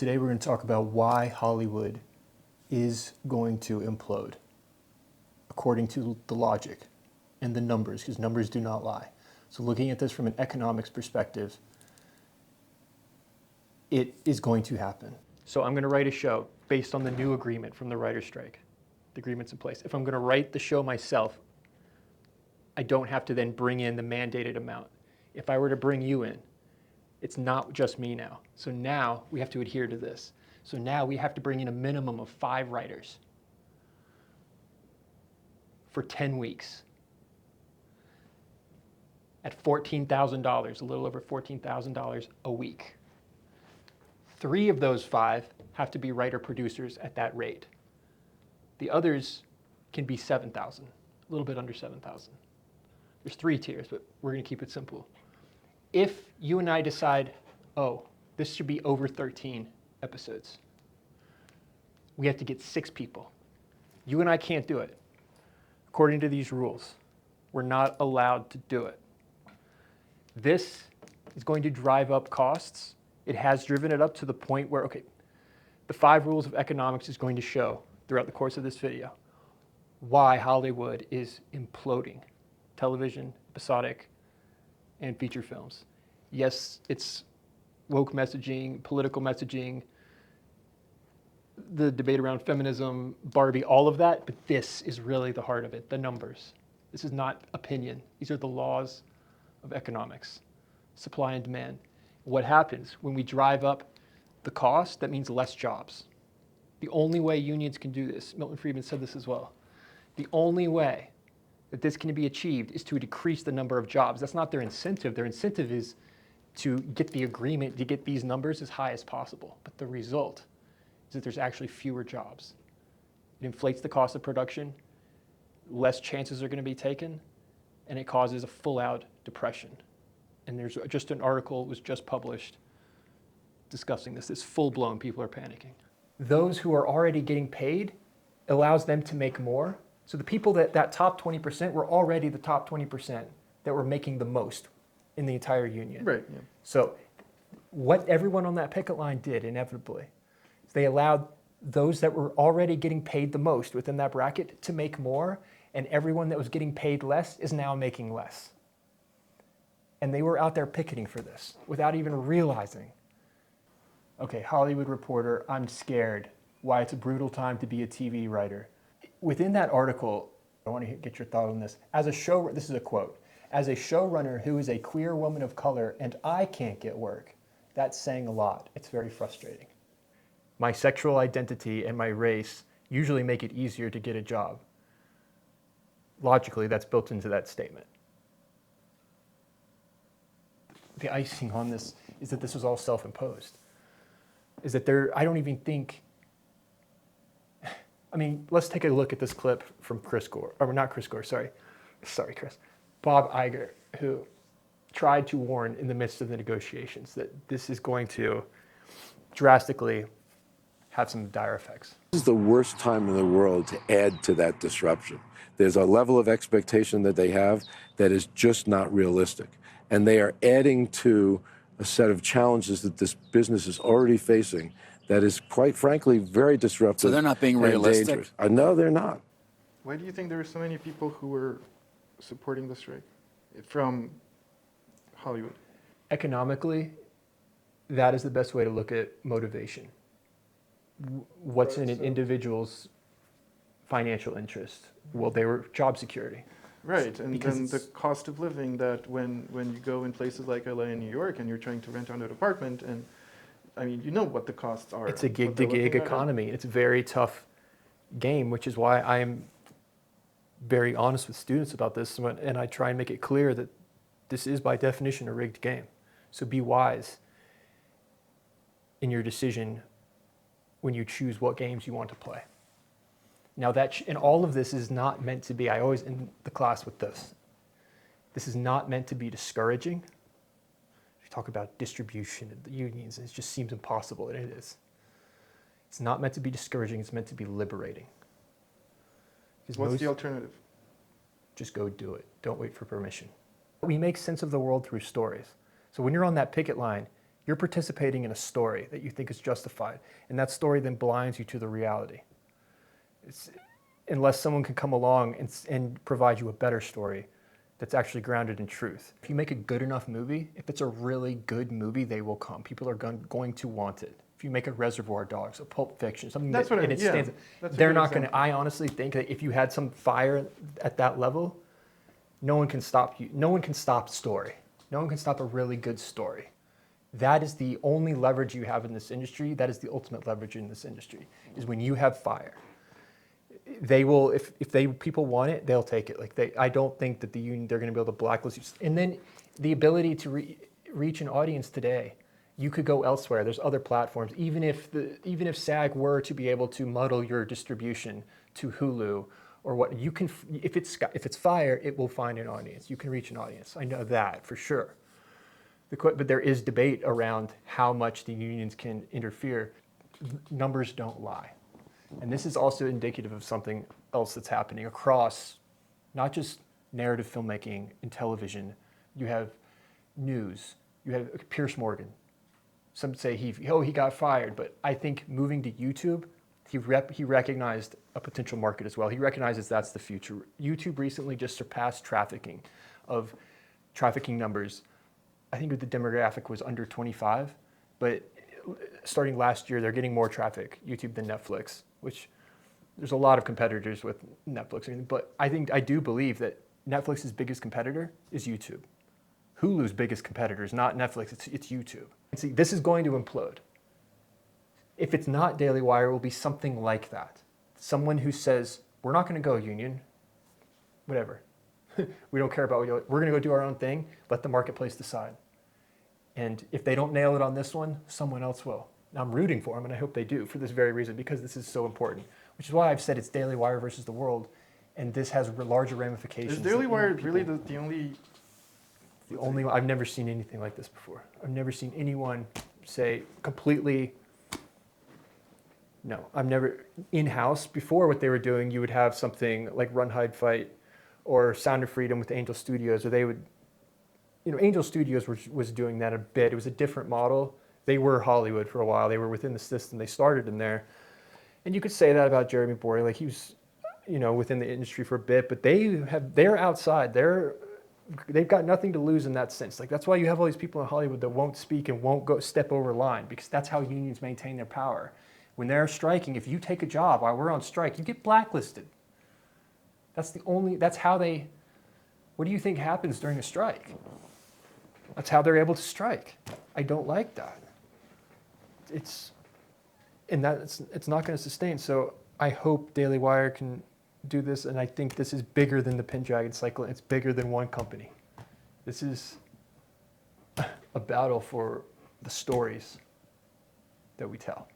today we're going to talk about why Hollywood is going to implode, according to the logic and the numbers, because numbers do not lie. So looking at this from an economics perspective, it is going to happen. So I'm going to write a show based on the new agreement from the writer's strike. The agreement's in place. If I'm going to write the show myself, I don't have to then bring in the mandated amount. If I were to bring you in, it's not just me now. So now we have to adhere to this. So now we have to bring in a minimum of 5 writers for 10 weeks at $14,000, a little over $14,000 a week. 3 of those 5 have to be writer-producers at that rate. The others can be 7,000, a little bit under 7,000. There's 3 tiers, but we're going to keep it simple. If you and I decide, oh, this should be over 13 episodes, we have to get 6 people. You and I can't do it. According to these rules, we're not allowed to do it. This is going to drive up costs. It has driven it up to the point where, okay, the 5 rules of economics is going to show throughout the course of this video why Hollywood is imploding television, episodic, and feature films. Yes, it's woke messaging, political messaging, the debate around feminism, Barbie, all of that, but this is really the heart of it, the numbers. This is not opinion. These are the laws of economics, supply and demand. What happens when we drive up the cost? That means less jobs. The only way unions can do this, Milton Friedman said this as well, the only way that this can be achieved is to decrease the number of jobs. That's not their incentive. Their incentive is to get the agreement, to get these numbers as high as possible. But the result is that there's actually fewer jobs. It inflates the cost of production, less chances are going to be taken, and it causes a full-out depression. And there's just an article that was just published discussing this. It's full-blown, people are panicking. Those who are already getting paid allows them to make more. So the people that top 20% were already the top 20% that were making the most in the entire union. Right. Yeah. So what everyone on that picket line did inevitably is they allowed those that were already getting paid the most within that bracket to make more, and everyone that was getting paid less is now making less. And they were out there picketing for this without even realizing, okay, Hollywood Reporter, I'm scared. Why it's a brutal time to be a TV writer. Within that article, I want to get your thought on this. This is a quote, as a showrunner who is a queer woman of color and I can't get work, that's saying a lot. It's very frustrating. My sexual identity and my race usually make it easier to get a job. Logically, that's built into that statement. The icing on this is that this was all self-imposed. Is that I don't even think, let's take a look at this clip from Chris Gore, or not Chris Gore, sorry Chris, Bob Iger, who tried to warn in the midst of the negotiations that this is going to drastically have some dire effects. This is the worst time in the world to add to that disruption. There's a level of expectation that they have that is just not realistic. And they are adding to a set of challenges that this business is already facing that is, quite frankly, very disruptive. So they're not being realistic? No, they're not. Why do you think there were so many people who were supporting the strike from Hollywood? Economically, that is the best way to look at motivation. What's in an individual's financial interest? Well, they were job security. Right, and then the cost of living that when you go in places like LA and New York and you're trying to rent out an apartment, and you know what the costs are. It's a gig-to-gig economy. It's a very tough game, which is why I am very honest with students about this, and I try and make it clear that this is by definition a rigged game. So be wise in your decision when you choose what games you want to play. Now and all of this is not meant to be, I always end the class with this. This is not meant to be discouraging. If you talk about distribution and the unions, it just seems impossible, and it is. It's not meant to be discouraging, it's meant to be liberating. What's the alternative? Just go do it. Don't wait for permission. We make sense of the world through stories. So when you're on that picket line, You're participating in a story that you think is justified, and that story then blinds you to the reality. Unless someone can come along and provide you a better story that's actually grounded in truth. If you make a good enough movie, if it's a really good movie, they will come. People are going to want it. If you make a Reservoir Dogs, a Pulp Fiction, something That's that what I and mean. it Yeah, stands, that's a they're good not going to. example. I honestly think that if you had some fire at that level, no one can stop you. No one can stop story. No one can stop a really good story. That is the only leverage you have in this industry. That is the ultimate leverage in this industry, is when you have fire. They will, if people want it, they'll take it. I don't think that the union, they're going to be able to blacklist you. And then the ability to reach an audience today, you could go elsewhere. There's other platforms. Even if SAG were to be able to muddle your distribution to Hulu or what, you can, if it's fire, it will find an audience. You can reach an audience. I know that for sure. But there is debate around how much the unions can interfere. Numbers don't lie. And this is also indicative of something else that's happening across not just narrative filmmaking and television. You have news. You have Pierce Morgan. Some say he got fired, but I think moving to YouTube, he recognized a potential market as well. He recognizes that's the future. YouTube recently just surpassed trafficking numbers. I think the demographic was under 25, but starting last year, they're getting more traffic, YouTube, than Netflix, which there's a lot of competitors with Netflix. But I do believe that Netflix's biggest competitor is YouTube. Hulu's biggest competitor is not Netflix, it's YouTube. And see, this is going to implode. If it's not Daily Wire, it will be something like that. Someone who says, we're not going to go union, whatever. We don't care about what we're going to go do our own thing, let the marketplace decide. And if they don't nail it on this one, someone else will. I'm rooting for them, and I hope they do for this very reason, because this is so important. Which is why I've said it's Daily Wire versus the world, and this has larger ramifications. Is Daily Wire really the only? The only one. I've never seen anything like this before. I've never seen anyone say completely. No, I've never in-house before. What they were doing, you would have something like Run, Hide, Fight, or Sound of Freedom with Angel Studios, or they would. Angel Studios was doing that a bit. It was a different model. They were Hollywood for a while. They were within the system. They started in there. And you could say that about Jeremy Boring. He was, within the industry for a bit, but they're outside. They've got nothing to lose in that sense. That's why you have all these people in Hollywood that won't speak and won't go step over line, because that's how unions maintain their power. When they're striking, if you take a job while we're on strike, you get blacklisted. That's how they, what do you think happens during a strike? That's how they're able to strike. I don't like that. It's not going to sustain. So I hope Daily Wire can do this, and I think this is bigger than the Pendragon cycle. It's bigger than one company. This is a battle for the stories that we tell.